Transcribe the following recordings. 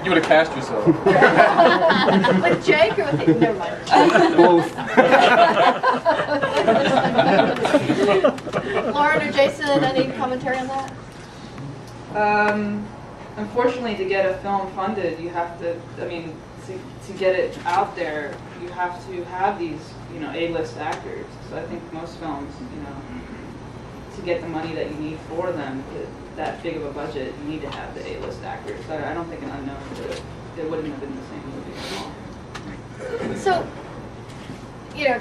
You would have cast yourself. With Jake or with never mind. Both. Lauren or Jason, any commentary on that? Unfortunately, to get a film funded, you have to, I mean, to get it out there, you have to have these, A-list actors. So I think most films, to get the money that you need for them, that big of a budget, you need to have the A-list actors. So I don't think an Unknown it wouldn't have been the same movie at all. So,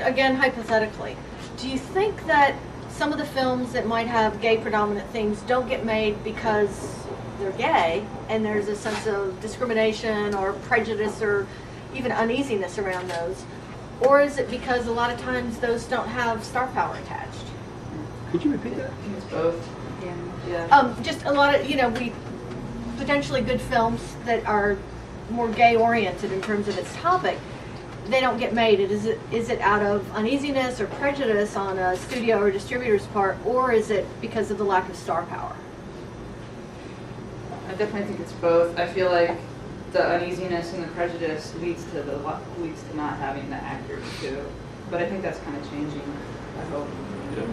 again, hypothetically, do you think that some of the films that might have gay predominant themes don't get made because they're gay and there's a sense of discrimination or prejudice or even uneasiness around those? Or is it because a lot of times those don't have star power attached? Could you repeat that? I think it's both. Yeah. Just a lot of, we potentially good films that are more gay oriented in terms of its topic, they don't get made. Is it out of uneasiness or prejudice on a studio or distributor's part, or is it because of the lack of star power? I definitely think it's both. I feel like the uneasiness and the prejudice leads to not having the actors too. But I think that's kind of changing, I hope. Yeah.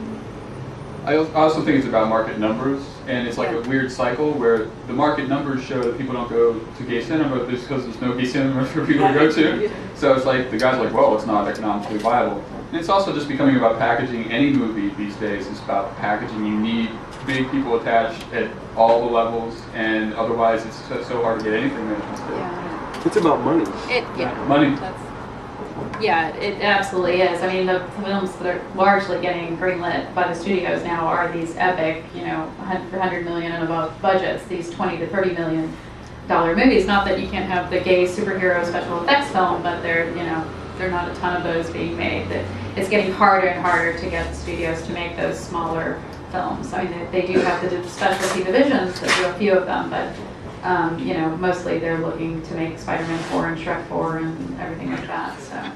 I also think it's about market numbers, and it's like a weird cycle where the market numbers show that people don't go to gay cinema just because there's no gay cinema for people to go to. So it's like the guys are like, well, it's not economically viable. And it's also just becoming about packaging. Any movie these days is about packaging. You need big people attached at all the levels, and otherwise it's so hard to get anything that it's Yeah. It's about money. money. Yeah, it absolutely is. I mean, the films that are largely getting greenlit by the studios now are these epic, $100 million and above budgets, these $20 to $30 million movies. Not that you can't have the gay superhero special effects film, but there are not a ton of those being made. That it's getting harder and harder to get studios to make those smaller films. I mean, they do have the specialty divisions that do a few of them, but mostly they're looking to make Spider-Man 4 and Shrek 4 and everything like that. So.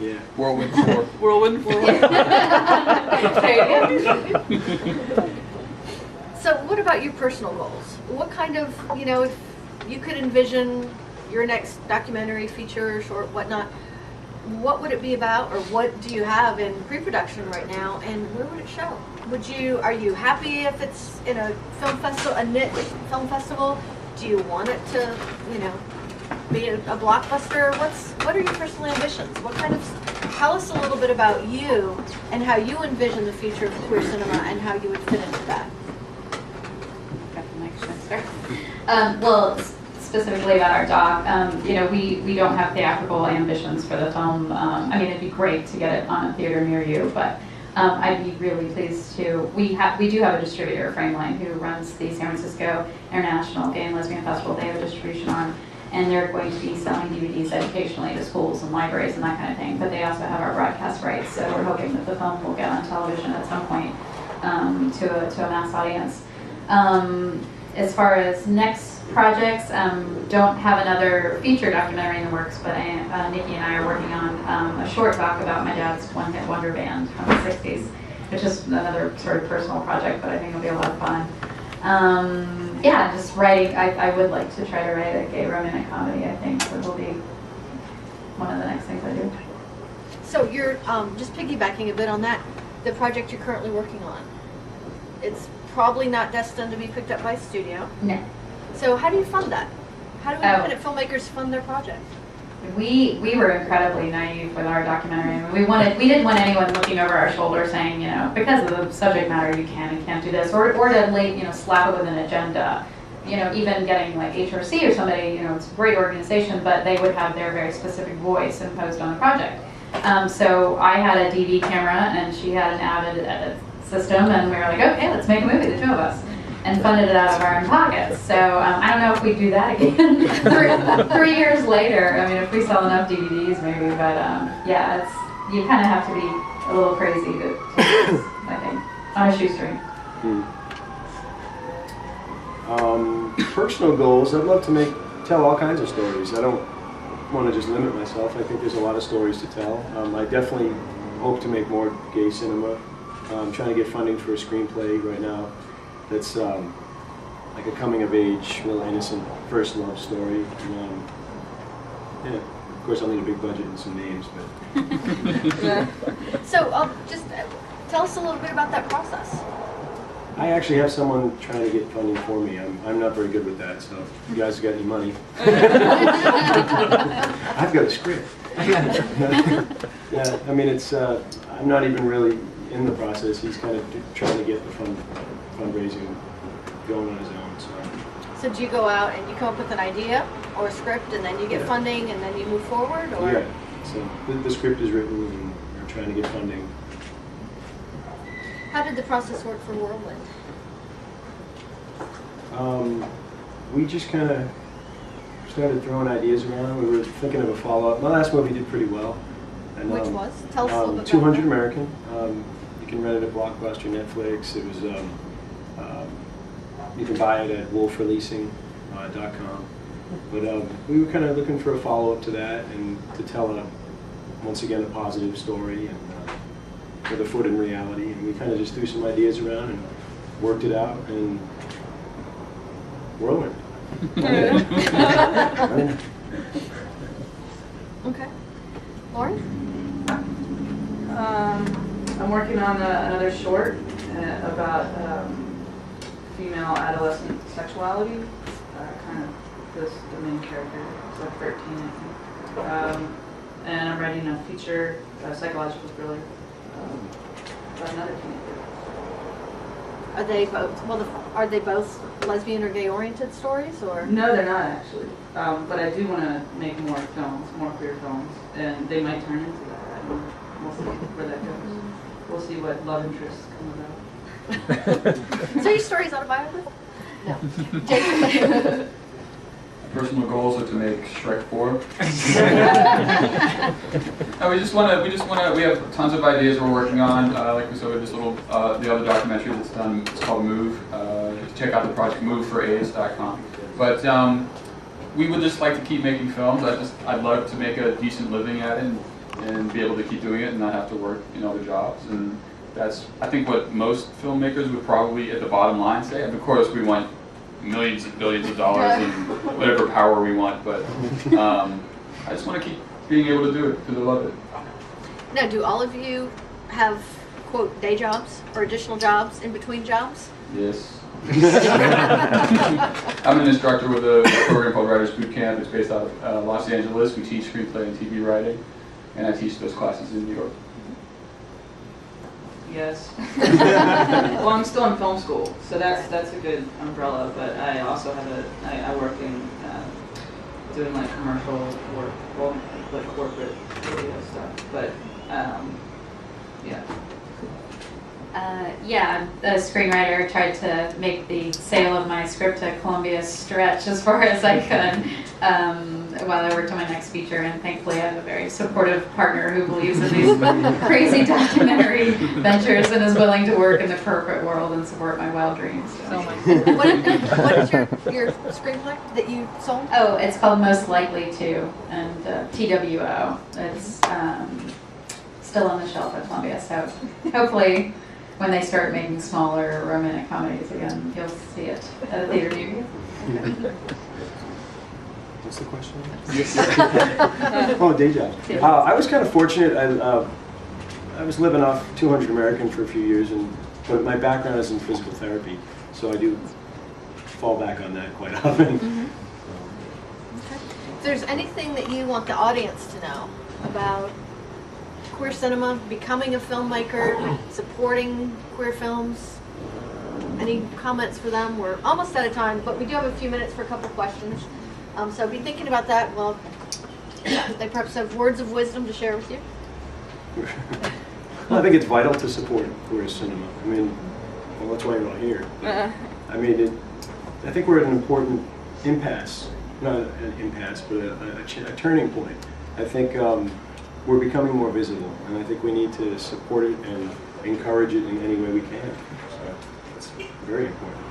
Yeah. Whirlwind 4. Whirlwind 4. So what about your personal goals? What kind of, if you could envision your next documentary, feature, short, whatnot, what would it be about, or what do you have in pre-production right now, and where would it show? Are you happy if it's in a film festival, a niche film festival? Do you want it to, be a blockbuster? What are your personal ambitions? Tell us a little bit about you and how you envision the future of queer cinema and how you would fit into that. Well, specifically about our doc, we don't have theatrical ambitions for the film. I mean, it'd be great to get it on a theater near you, but I'd be really pleased to. We do have a distributor, Frameline, who runs the San Francisco International Gay and Lesbian Festival. They have a distribution arm, and they're going to be selling DVDs educationally to schools and libraries and that kind of thing. But they also have our broadcast rights, so we're hoping that the film will get on television at some point to a mass audience. As far as next projects, don't have another feature documentary in the works, but Nikki and I are working on a short doc about my dad's one-hit wonder band from the 60s, which is another sort of personal project, but I think it'll be a lot of fun. Just writing. I would like to try to write a gay romantic comedy. I think that will be one of the next things I do. So you're just piggybacking a bit on that, the project you're currently working on. It's probably not destined to be picked up by a studio. No. So how do you fund that? How do independent filmmakers fund their project? We were incredibly naive with our documentary. I mean, we didn't want anyone looking over our shoulder saying, because of the subject matter, you can and can't do this, or to slap it with an agenda. Even getting like HRC or somebody, it's a great organization, but they would have their very specific voice imposed on the project. So I had a DV camera and she had an Avid system, and we were like, okay, let's make a movie, the two of us, and funded it out of our own pockets. So I don't know if we'd do that again 3 years later. I mean, if we sell enough DVDs, maybe. But you kind of have to be a little crazy to do this, I think, on a shoestring. Personal goals, I'd love to tell all kinds of stories. I don't want to just limit myself. I think there's a lot of stories to tell. I definitely hope to make more gay cinema. I'm trying to get funding for a screenplay right now that's like a coming of age, real innocent first love story. And, yeah, of course I'll need a big budget and some names, but So just tell us a little bit about that process. I actually have someone trying to get funding for me. I'm not very good with that, so if you guys got any money. I've got a script. Yeah, I mean, it's, I'm not even really in the process. He's kind of trying to get the fundraising going on his own, so. So do you go out and you come up with an idea or a script and then you get Yeah. funding and then you move forward, or? Yeah, so the script is written and we're trying to get funding. How did the process work for Whirlwind? We just kind of started throwing ideas around. We were thinking of a follow-up. My last movie did pretty well. And, Which was? Tell us a little bit about 200 that. American. You can rent it at Blockbuster, Netflix. It was, you can buy it at wolfreleasing.com. But we were kind of looking for a follow-up to that and to tell, once again, a positive story and with a foot in reality. And we kind of just threw some ideas around and worked it out, and Whirlwind. Okay. Lauren? I'm working on another short about female adolescent sexuality. Kind of the main character is like 13, I think. And I'm writing a feature, a psychological thriller about another teenager. Are they both? Well, are they both lesbian or gay-oriented stories, or? No, they're not actually. But I do want to make more films, more queer films, and they might turn into that. I don't know. We'll see where that goes. We'll see what love interests come about. So your story's autobiographical? No. Jason? Personal goals are to make Shrek 4. And we have tons of ideas we're working on. Like we said with this little, the other documentary that's done, it's called Move. Check out the project moveforace.com. But we would just like to keep making films. I'd love to make a decent living at it and be able to keep doing it and not have to work in other jobs. And that's, I think, what most filmmakers would probably at the bottom line say. And of course, we want millions and billions of dollars and whatever power we want, but I just want to keep being able to do it because I love it. Now, do all of you have, quote, day jobs or additional jobs in between jobs? Yes. I'm an instructor with a program called Writers Boot Camp. It's based out of Los Angeles. We teach screenplay and TV writing, and I teach those classes in New York. Yes. Well, I'm still in film school, so that's a good umbrella. But I also have I work in doing like commercial work, well, like corporate video stuff. But yeah. Yeah, the screenwriter tried to make the sale of my script to Columbia stretch as far as I could while I worked on my next feature, and thankfully I have a very supportive partner who believes in these crazy documentary ventures and is willing to work in the corporate world and support my wild dreams. So. What is your screenplay that you sold? Oh, it's called Most Likely To, and TWO. It's still on the shelf at Columbia, so hopefully when they start making smaller romantic comedies again, you'll see it at a theater near you. What's the question? Oh, day job. I was kind of fortunate. I was living off 200 American for a few years, but my background is in physical therapy, so I do fall back on that quite often. Mm-hmm. Okay. If there's anything that you want the audience to know about queer cinema, becoming a filmmaker, supporting queer films, any comments for them? We're almost out of time, but we do have a few minutes for a couple questions. So be thinking about that. Well, they perhaps have words of wisdom to share with you. Well, I think it's vital to support queer cinema. I mean, well, that's why you're all here. I mean, I think we're at an important impasse. Not an impasse, but a turning point. I think we're becoming more visible, and I think we need to support it and encourage it in any way we can. So it's very important.